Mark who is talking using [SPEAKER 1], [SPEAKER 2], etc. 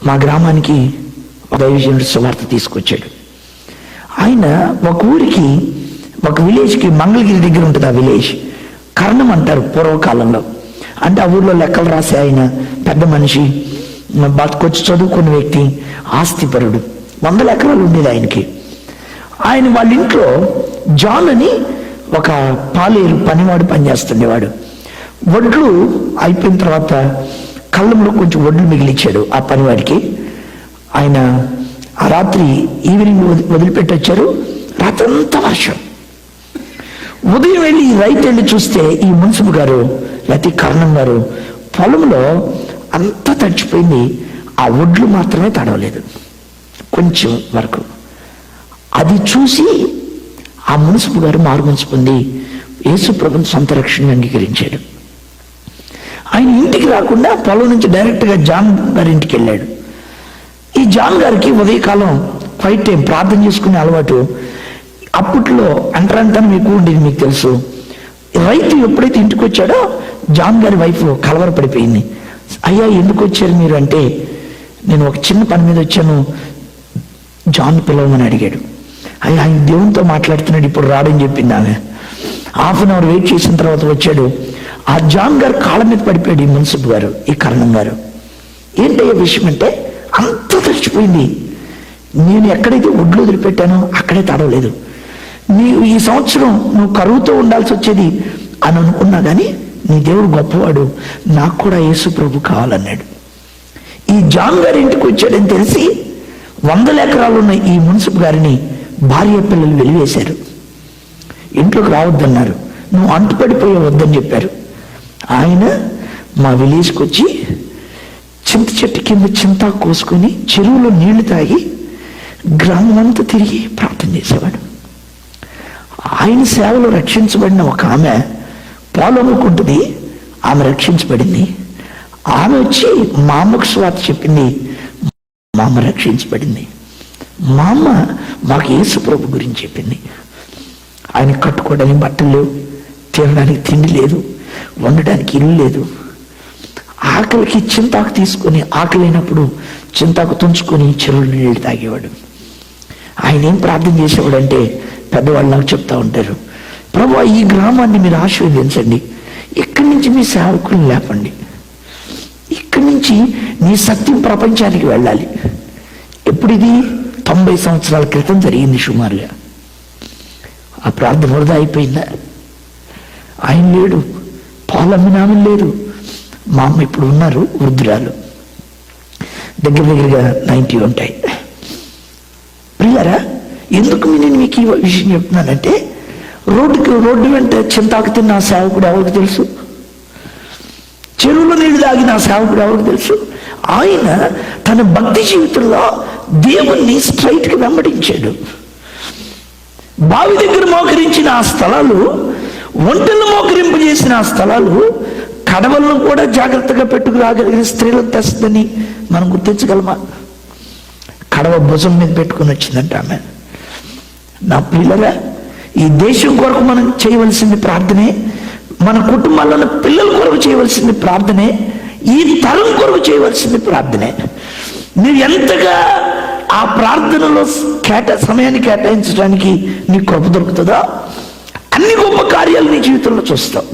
[SPEAKER 1] మా గ్రామానికి దైవజనుడు సువార్త తీసుకొచ్చాడు. ఆయన ఒక ఊరికి, ఒక విలేజ్కి, మంగళగిరి దగ్గర ఉంటుంది ఆ విలేజ్, కర్ణం అంటారు పూర్వకాలంలో. అంటే ఆ ఊర్లో లెక్కలు రాసే ఆయన పెద్ద మనిషి, బతకొచ్చి చదువుకున్న వ్యక్తి, ఆస్తిపరుడు, 100 ఎకరాలు ఉండేది ఆయనకి. ఆయన వాళ్ళ ఇంట్లో జాన్ అని ఒక పాలేరు పనివాడు పనిచేస్తుండేవాడు. వడ్లు అయిపోయిన తర్వాత కళ్ళంలో కొంచెం వడ్లు మిగిలిచ్చాడు ఆ పనివాడికి. ఆయన ఆ రాత్రి ఈవినింగ్ వదిలిపెట్టి వచ్చారు. రాత్రి అంతా వర్షం. ఉదయం వెళ్ళి రైతు వెళ్ళి చూస్తే ఈ మున్సిపు గారు లేకపోతే కర్ణం గారు పొలంలో అంతా తడిచిపోయింది. ఆ వడ్లు మాత్రమే తడవలేదు కొంచెం వరకు. అది చూసి ఆ మున్సిపు గారు మారుమనసు పొంది యేసు ప్రభుని సొంత రక్షణగా అంగీకరించాడు. ఆయన ఇంటికి రాకుండా పొలం నుంచి డైరెక్ట్గా జాన్ గారి ఇంటికి వెళ్ళాడు. ఈ జాన్ గారికి ఉదయకాలం ఫైట్ టైం ప్రార్థన చేసుకునే అలవాటు అప్పట్లో అంటరంతనం ఎక్కువ ఉండేది, మీకు తెలుసు. రైతు ఎప్పుడైతే ఇంటికి వచ్చాడో జాన్ గారి వైఫ్ కలవరపడిపోయింది. అయ్యా ఎందుకు వచ్చారు మీరు అంటే, నేను ఒక చిన్న పని మీద వచ్చాను, జాన్ పిలవమని అడిగాడు. అయ్యా ఆయన దేవునితో మాట్లాడుతున్నాడు, ఇప్పుడు రాడని చెప్పింది ఆమె. హాఫ్ అన్ అవర్ వెయిట్ చేసిన తర్వాత వచ్చాడు. ఆ జాన్ గారు కాళ్ళ మీద పడిపోయాడు ఈ మున్సిపు గారు, ఈ కర్ణం గారు. ఏంటయ్యే విషయం అంటే, అంత తడిచిపోయింది, నేను ఎక్కడైతే ఒడ్లు వదిలిపెట్టానో అక్కడే తడవలేదు, ఈ సంవత్సరం నువ్వు కరువుతో ఉండాల్సి వచ్చేది అని అనుకున్నా కానీ నీ దేవుడు గొప్పవాడు, నాకు కూడా యేసు ప్రభు కావాలన్నాడు. ఈ జాన్ గారి ఇంటికి వచ్చాడని తెలిసి 100 ఎకరాలు ఉన్న ఈ మున్సిపు గారిని భార్య పిల్లలు వెలివేశారు. ఇంట్లోకి రావద్దన్నారు, నువ్వు అంటుపడిపోయే వద్దని చెప్పారు. ఆయన మా విలేజ్కి వచ్చి చింత చెట్టు కింద చింత కోసుకొని చెరువులో నీళ్లు తాగి గ్రామం అంతా తిరిగి ప్రార్థన చేసేవాడు. ఆయన సేవలో రక్షించబడిన ఒక ఆమె పాలనుకుంటుంది, ఆమె రక్షించబడింది. ఆమె వచ్చి మా అమ్మకు స్వార్థ చెప్పింది, మా అమ్మ రక్షించబడింది. మా అమ్మ మాకు యేసు ప్రభు గురించి చెప్పింది. ఆయన కట్టుకోవడానికి బట్టలు లేవు, తినడానికి తిండి లేదు, వండడానికి ఇల్లు లేదు. ఆకలికి చింతాకు తీసుకొని, ఆకలినప్పుడు చింతాకు తుంచుకొని చెరువులు నీళ్ళు తాగేవాడు. ఆయన ఏం ప్రార్థన చేసేవాడంటే, పెద్దవాళ్ళు నాకు చెప్తా ఉంటారు, ప్రభు ఈ గ్రామాన్ని మీరు ఆశీర్వదించండి, ఇక్కడి నుంచి మీ సేవకులను లేపండి, ఇక్కడి నుంచి నీ సత్యం ప్రపంచానికి వెళ్ళాలి. ఎప్పుడు ఇది 90 సంవత్సరాల క్రితం జరిగింది సుమారుగా. ఆ ప్రార్థన వృధా అయిపోయిందా? ఆయన లేడు, పాలమ్మినామం లేదు. మా అమ్మ ఇప్పుడు ఉన్నారు, వృద్ధురాలు, దగ్గరగా 90 ఉంటాయి. ప్రియారా, ఎందుకు నేను మీకు ఈ విషయం చెప్తున్నానంటే, రోడ్డు వెంట చింతాకు తిన్న ఆ సేవకుడు ఎవరికి తెలుసు? చెరువులో నీళ్లు తాగిన ఆ సేవకుడు ఎవరికి తెలుసు? ఆయన తన భక్తి జీవితంలో దేవుణ్ణి స్ట్రైట్గా వెంబడించాడు. బావి దగ్గర మోకరించిన ఆ స్థలాలు, ఒంటెలను మోకరింపజేసిన ఆ స్థలాలు, కడవలను కూడా జాగ్రత్తగా పెట్టుకు రాగలిగిన స్త్రీలను తెస్తుందని మనం గుర్తించగలమా? కడవ భుజం మీద పెట్టుకుని వచ్చిందంట ఆమె. నా పిల్లల, ఈ దేశం కొరకు మనం చేయవలసింది ప్రార్థనే, మన కుటుంబాల్లో పిల్లల కొరకు చేయవలసింది ప్రార్థనే, ఈ తరం కొరకు చేయవలసింది ప్రార్థనే. నువ్వు ఎంతగా ఆ ప్రార్థనలో సమయాన్ని కేటాయించడానికి నీ కృప దొరుకుతుందో అన్ని గొప్ప కార్యాలు నీ జీవితంలో చూస్తావు.